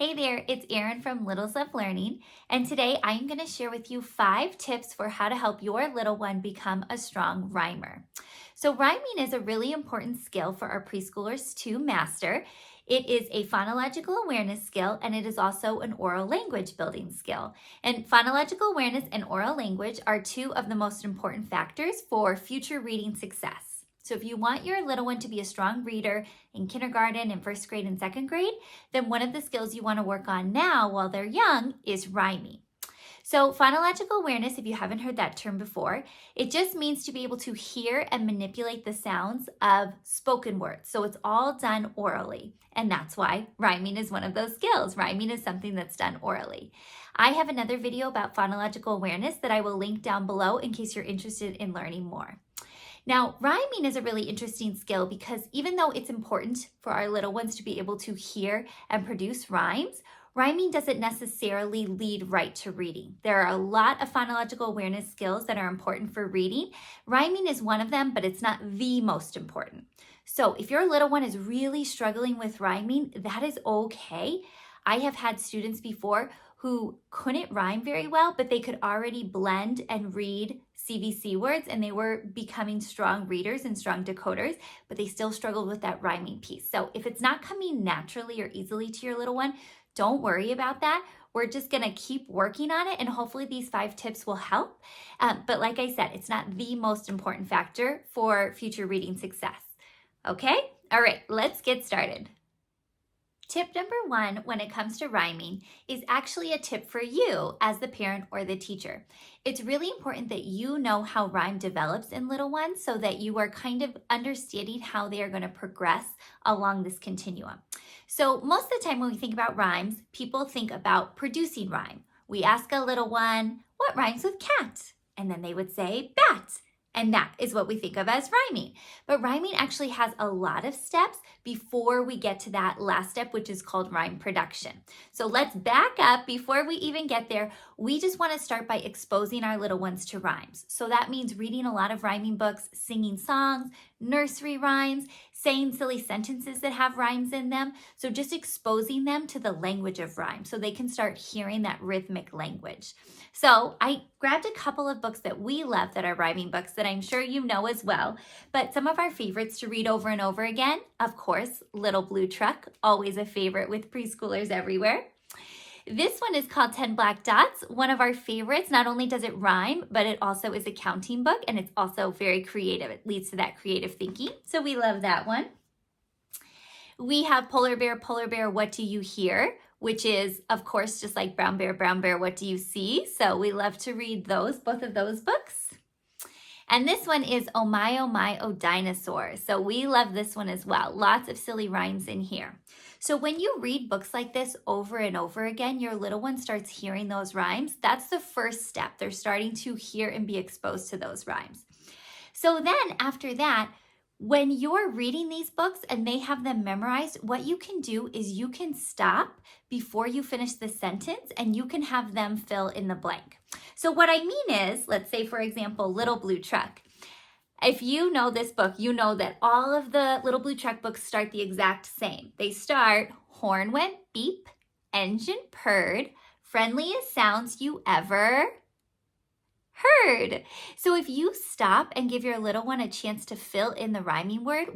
Hey there, it's Erin from Littles of Learning, and today I'm going to share with you 5 tips for how to help your little one become a strong rhymer. So, rhyming is a really important skill for our preschoolers to master. It is a phonological awareness skill, and it is also an oral language building skill. And phonological awareness and oral language are 2 of the most important factors for future reading success. So if you want your little one to be a strong reader in kindergarten and first grade and second grade, then one of the skills you want to work on now while they're young is rhyming. So phonological awareness, if you haven't heard that term before, it just means to be able to hear and manipulate the sounds of spoken words. So it's all done orally. And that's why rhyming is one of those skills. Rhyming is something that's done orally. I have another video about phonological awareness that I will link down below in case you're interested in learning more. Now, rhyming is a really interesting skill because even though it's important for our little ones to be able to hear and produce rhymes, rhyming doesn't necessarily lead right to reading. There are a lot of phonological awareness skills that are important for reading. Rhyming is one of them, but it's not the most important. So if your little one is really struggling with rhyming, that is okay. I have had students before who couldn't rhyme very well, but they could already blend and read CVC words, and they were becoming strong readers and strong decoders, but they still struggled with that rhyming piece. So if it's not coming naturally or easily to your little one, don't worry about that. We're just gonna keep working on it, and hopefully these 5 tips will help. But like I said, it's not the most important factor for future reading success. Okay? All right, let's get started. Tip number 1 when it comes to rhyming is actually a tip for you as the parent or the teacher. It's really important that you know how rhyme develops in little ones so that you are kind of understanding how they are going to progress along this continuum. So most of the time when we think about rhymes, people think about producing rhyme. We ask a little one, what rhymes with cat? And then they would say bat. And that is what we think of as rhyming. But rhyming actually has a lot of steps before we get to that last step, which is called rhyme production. So let's back up before we even get there. We just want to start by exposing our little ones to rhymes. So that means reading a lot of rhyming books, singing songs, nursery rhymes, saying silly sentences that have rhymes in them. So just exposing them to the language of rhyme so they can start hearing that rhythmic language. So I grabbed a couple of books that we love that are rhyming books that I'm sure you know as well. But some of our favorites to read over and over again, of course, Little Blue Truck, always a favorite with preschoolers everywhere. This one is called 10 Black Dots, one of our favorites. Not only does it rhyme, but it also is a counting book, and it's also very creative. It leads to that creative thinking, so we love that one. We have Polar Bear, What Do You Hear? Which is, of course, just like Brown Bear, What Do You See? So we love to read both of those books. And this one is Oh My, Oh Dinosaur. So we love this one as well. Lots of silly rhymes in here. So when you read books like this over and over again, your little one starts hearing those rhymes. That's the first step. They're starting to hear and be exposed to those rhymes. So then after that, when you're reading these books and they have them memorized, what you can do is you can stop before you finish the sentence and you can have them fill in the blank. So what I mean is, let's say, for example, Little Blue Truck. If you know this book, you know that all of the Little Blue Truck books start the exact same. They start, horn went beep, engine purred, friendliest sounds you ever heard. So if you stop and give your little one a chance to fill in the rhyming word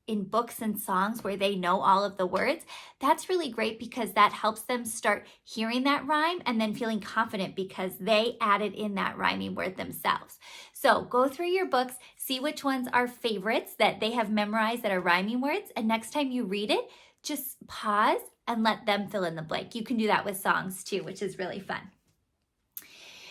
in books and songs where they know all of the words, that's really great because that helps them start hearing that rhyme and then feeling confident because they added in that rhyming word themselves. So go through your books, see which ones are favorites that they have memorized that are rhyming words, and next time you read it, just pause and let them fill in the blank. You can do that with songs too, which is really fun.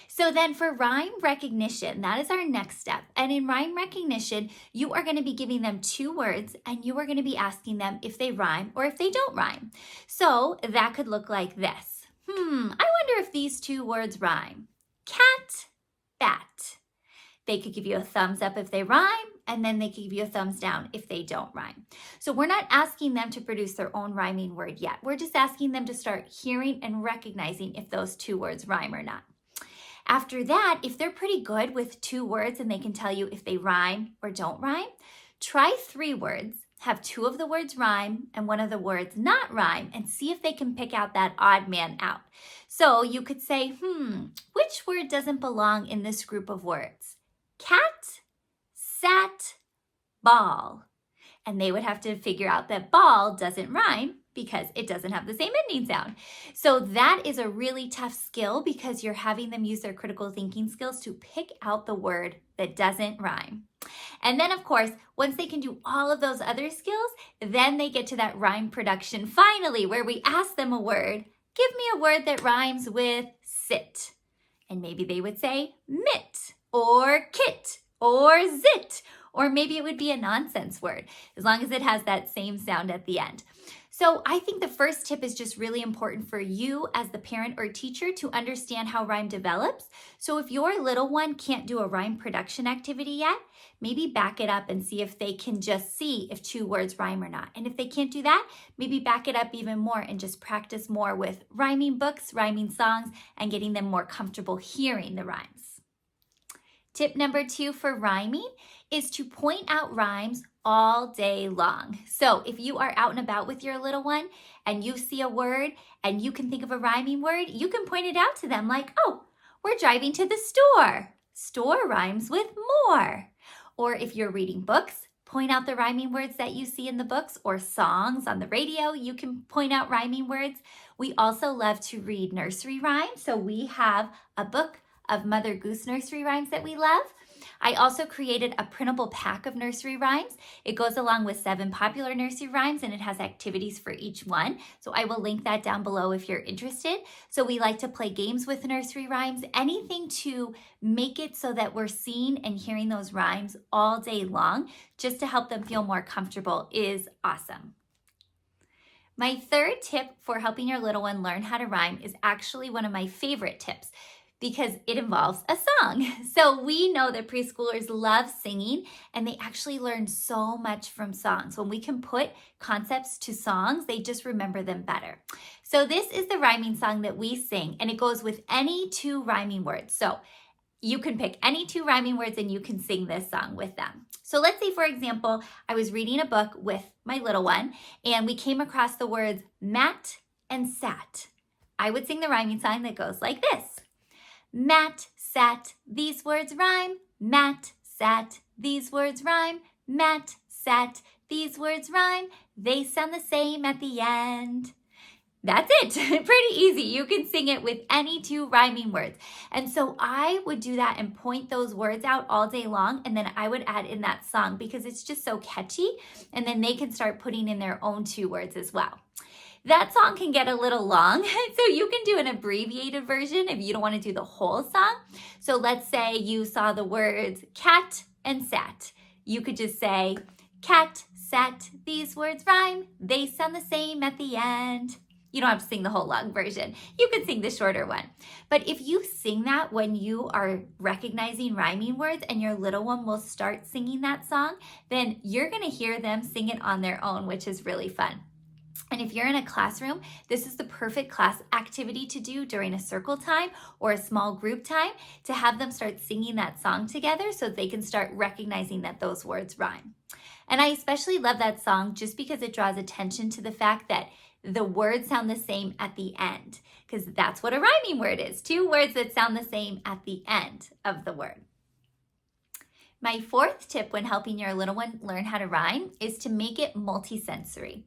So then for rhyme recognition, that is our next step. And in rhyme recognition, you are going to be giving them 2 words and you are going to be asking them if they rhyme or if they don't rhyme. So that could look like this. I wonder if these 2 words rhyme. Cat, bat. They could give you a thumbs up if they rhyme, and then they could give you a thumbs down if they don't rhyme. So we're not asking them to produce their own rhyming word yet. We're just asking them to start hearing and recognizing if those 2 words rhyme or not. After that, if they're pretty good with 2 words and they can tell you if they rhyme or don't rhyme, try 3 words have two of the words rhyme and one of the words not rhyme and see if they can pick out that odd man out. So you could say, which word doesn't belong in this group of words? Cat, sat, ball. And they would have to figure out that ball doesn't rhyme because it doesn't have the same ending sound. So that is a really tough skill because you're having them use their critical thinking skills to pick out the word that doesn't rhyme. And then, of course, once they can do all of those other skills, then they get to that rhyme production finally, where we ask them a word. Give me a word that rhymes with sit. And maybe they would say mitt or kit or zit, or maybe it would be a nonsense word, as long as it has that same sound at the end. So I think the first tip is just really important for you as the parent or teacher to understand how rhyme develops. So if your little one can't do a rhyme production activity yet, maybe back it up and see if they can just see if two words rhyme or not. And if they can't do that, maybe back it up even more and just practice more with rhyming books, rhyming songs, and getting them more comfortable hearing the rhymes. Tip number 2 for rhyming is to point out rhymes all day long. So if you are out and about with your little one and you see a word and you can think of a rhyming word, you can point it out to them like, oh, we're driving to the store. Store rhymes with more. Or if you're reading books, point out the rhyming words that you see in the books, or songs on the radio, you can point out rhyming words. We also love to read nursery rhymes. So we have a book of Mother Goose nursery rhymes that we love. I also created a printable pack of nursery rhymes. It goes along with 7 popular nursery rhymes and it has activities for each one. So I will link that down below if you're interested. So we like to play games with nursery rhymes, anything to make it so that we're seeing and hearing those rhymes all day long, just to help them feel more comfortable is awesome. My third tip for helping your little one learn how to rhyme is actually one of my favorite tips, because it involves a song. So we know that preschoolers love singing and they actually learn so much from songs. When we can put concepts to songs, they just remember them better. So this is the rhyming song that we sing, and it goes with any 2 rhyming words. So you can pick any 2 rhyming words and you can sing this song with them. So let's say, for example, I was reading a book with my little one and we came across the words mat and sat. I would sing the rhyming song that goes like this. Mat, sat, these words rhyme. Mat, sat, these words rhyme. Mat, sat, these words rhyme. They sound the same at the end. That's it. Pretty easy. You can sing it with any 2 rhyming words. And so I would do that and point those words out all day long, and then I would add in that song because it's just so catchy, and then they can start putting in their own 2 words as well. That song can get a little long, so you can do an abbreviated version if you don't want to do the whole song. So let's say you saw the words cat and sat. You could just say, cat, sat, these words rhyme. They sound the same at the end. You don't have to sing the whole long version. You can sing the shorter one. But if you sing that when you are recognizing rhyming words and your little one will start singing that song, then you're going to hear them sing it on their own, which is really fun. And if you're in a classroom, this is the perfect class activity to do during a circle time or a small group time, to have them start singing that song together so they can start recognizing that those words rhyme. And I especially love that song just because it draws attention to the fact that the words sound the same at the end, because that's what a rhyming word is. 2 words that sound the same at the end of the word. My 4th tip when helping your little one learn how to rhyme is to make it multisensory.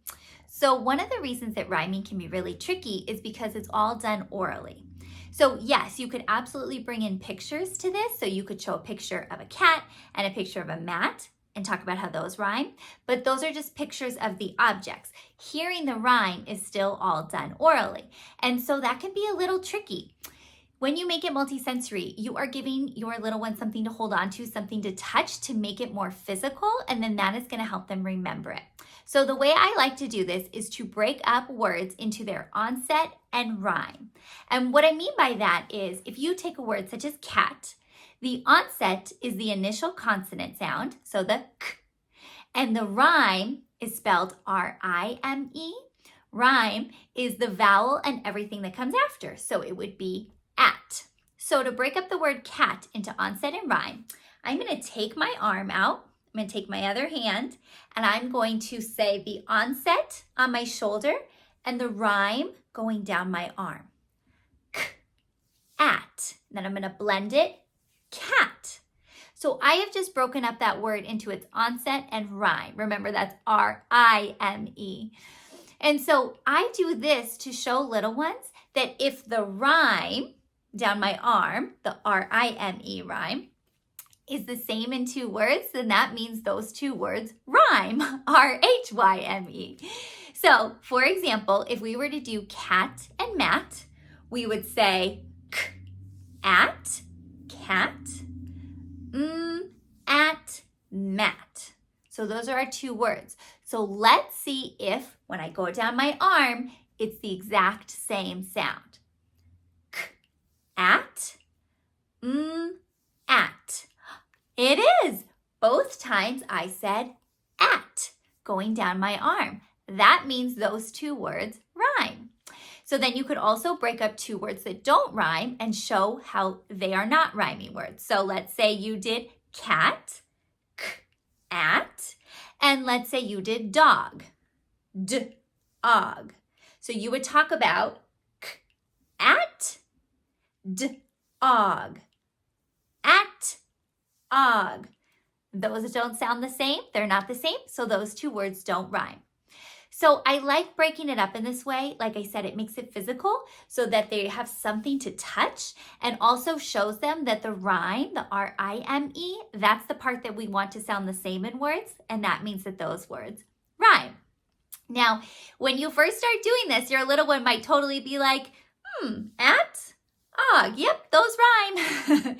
So one of the reasons that rhyming can be really tricky is because it's all done orally. So yes, you could absolutely bring in pictures to this. So you could show a picture of a cat and a picture of a mat and talk about how those rhyme, but those are just pictures of the objects. Hearing the rhyme is still all done orally. And so that can be a little tricky. When you make it multisensory, you are giving your little one something to hold on to, something to touch to make it more physical, and then that is going to help them remember it. So the way I like to do this is to break up words into their onset and rhyme. And what I mean by that is if you take a word such as cat, the onset is the initial consonant sound, so the k, and the rhyme is spelled R-I-M-E. Rhyme is the vowel and everything that comes after, so it would be at. So to break up the word cat into onset and rhyme, I'm going to take my arm out, I'm going to take my other hand and I'm going to say the onset on my shoulder and the rhyme going down my arm. K, at. Then I'm going to blend it. Cat. So I have just broken up that word into its onset and rhyme. Remember, that's R-I-M-E. And so I do this to show little ones that if the rhyme down my arm, the R-I-M-E rhyme, is the same in two words, then that means those two words rhyme, R-H-Y-M-E. So, for example, if we were to do cat and mat, we would say k, at, cat, at, mat. So those are our two words. So let's see if, when I go down my arm, it's the exact same sound. K, at, at. It is. Both times I said at going down my arm. That means those two words rhyme. So then you could also break up two words that don't rhyme and show how they are not rhyming words. So let's say you did cat, k, at, and let's say you did dog, og. So you would talk about k, at, og, at, og. Those don't sound the same. They're not the same. So those two words don't rhyme. So I like breaking it up in this way. Like I said, it makes it physical so that they have something to touch and also shows them that the rhyme, the R-I-M-E, that's the part that we want to sound the same in words. And that means that those words rhyme. Now, when you first start doing this, your little one might totally be like, at, og, yep, those rhyme.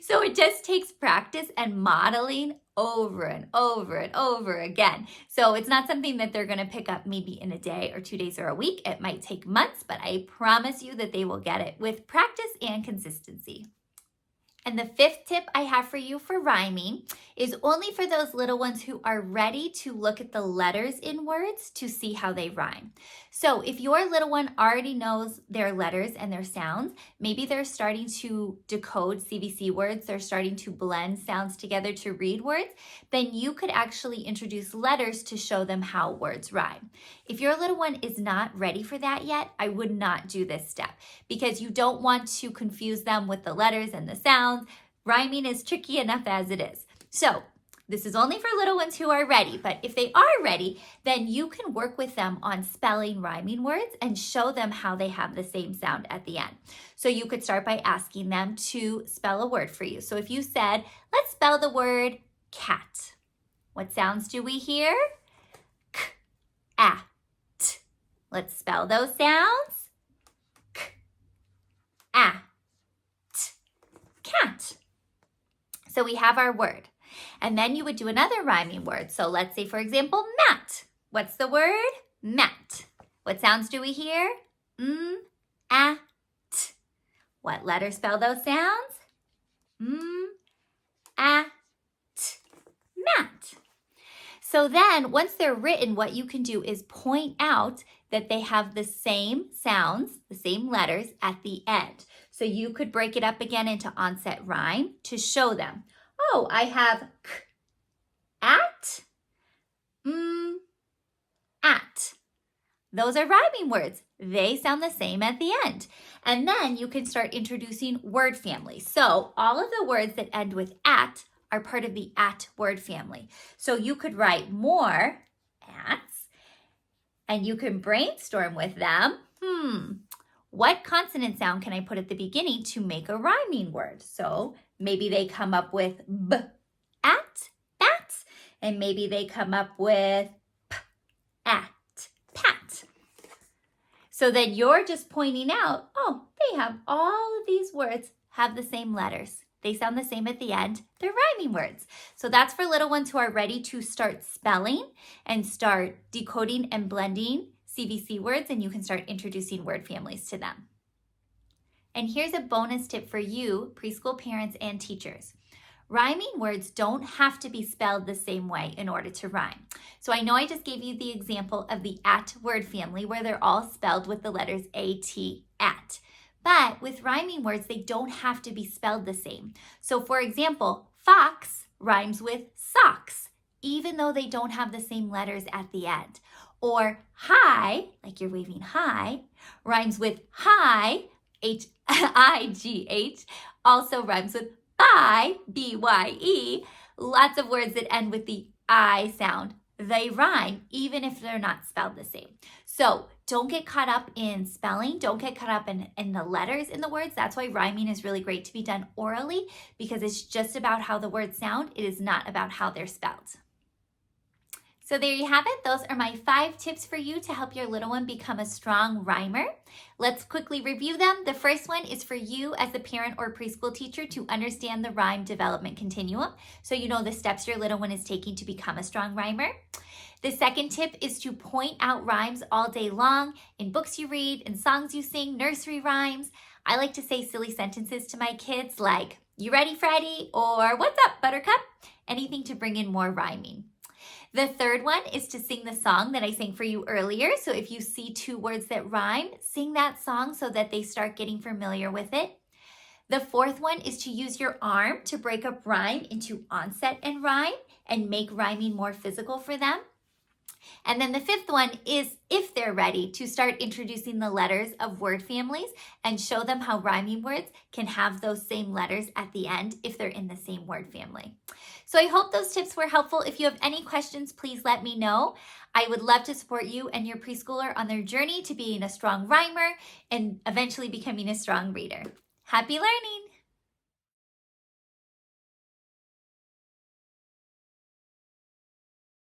So it just takes practice and modeling over and over and over again. So it's not something that they're going to pick up maybe in a day or 2 days or a week. It might take months, but I promise you that they will get it with practice and consistency. And the fifth tip I have for you for rhyming is only for those little ones who are ready to look at the letters in words to see how they rhyme. So if your little one already knows their letters and their sounds, maybe they're starting to decode CVC words, they're starting to blend sounds together to read words, then you could actually introduce letters to show them how words rhyme. If your little one is not ready for that yet, I would not do this step because you don't want to confuse them with the letters and the sounds. Rhyming is tricky enough as it is. So this is only for little ones who are ready, but if they are ready, then you can work with them on spelling rhyming words and show them how they have the same sound at the end. So you could start by asking them to spell a word for you. So if you said, let's spell the word cat. What sounds do we hear? K, a, t. Let's spell those sounds. K, a, cat. So we have our word. And then you would do another rhyming word. So let's say, for example, mat. What's the word? Mat. What sounds do we hear? A, t. What letters spell those sounds? A, t. Mat. So then once they're written, what you can do is point out that they have the same sounds, the same letters at the end. So you could break it up again into onset rhyme to show them. Oh, I have k, at, at. Those are rhyming words. They sound the same at the end. And then you can start introducing word families. So all of the words that end with at are part of the at word family. So you could write more ats, and you can brainstorm with them. What consonant sound can I put at the beginning to make a rhyming word? So maybe they come up with b, at, bat, and maybe they come up with p, at, pat. So then you're just pointing out, oh, they have all of these words have the same letters. They sound the same at the end. They're rhyming words. So that's for little ones who are ready to start spelling and start decoding and blending CVC words, and you can start introducing word families to them. And here's a bonus tip for you, preschool parents and teachers. Rhyming words don't have to be spelled the same way in order to rhyme. So I know I just gave you the example of the at word family where they're all spelled with the letters A-T, at. But with rhyming words, they don't have to be spelled the same. So for example, fox rhymes with socks. even though they don't have the same letters at the end. Or hi, like you're waving hi, rhymes with high, H-I-G-H, also rhymes with bye, B-Y-E. Lots of words that end with the I sound. They rhyme even if they're not spelled the same. So don't get caught up in spelling. Don't get caught up in the letters in the words. That's why rhyming is really great to be done orally, because it's just about how the words sound. It is not about how they're spelled. So there you have it. Those are my 5 tips for you to help your little one become a strong rhymer. Let's quickly review them. The first one is for you as a parent or preschool teacher to understand the rhyme development continuum, so you know the steps your little one is taking to become a strong rhymer. The second tip is to point out rhymes all day long in books you read, in songs you sing, nursery rhymes. I like to say silly sentences to my kids like, "You ready, Freddy?" or "What's up, Buttercup?" Anything to bring in more rhyming. The third one is to sing the song that I sang for you earlier. So if you see 2 words that rhyme, sing that song so that they start getting familiar with it. The fourth one is to use your arm to break up rhyme into onset and rhyme and make rhyming more physical for them. And then the fifth one is, if they're ready, to start introducing the letters of word families and show them how rhyming words can have those same letters at the end if they're in the same word family. So I hope those tips were helpful. If you have any questions, please let me know. I would love to support you and your preschooler on their journey to being a strong rhymer and eventually becoming a strong reader. Happy learning!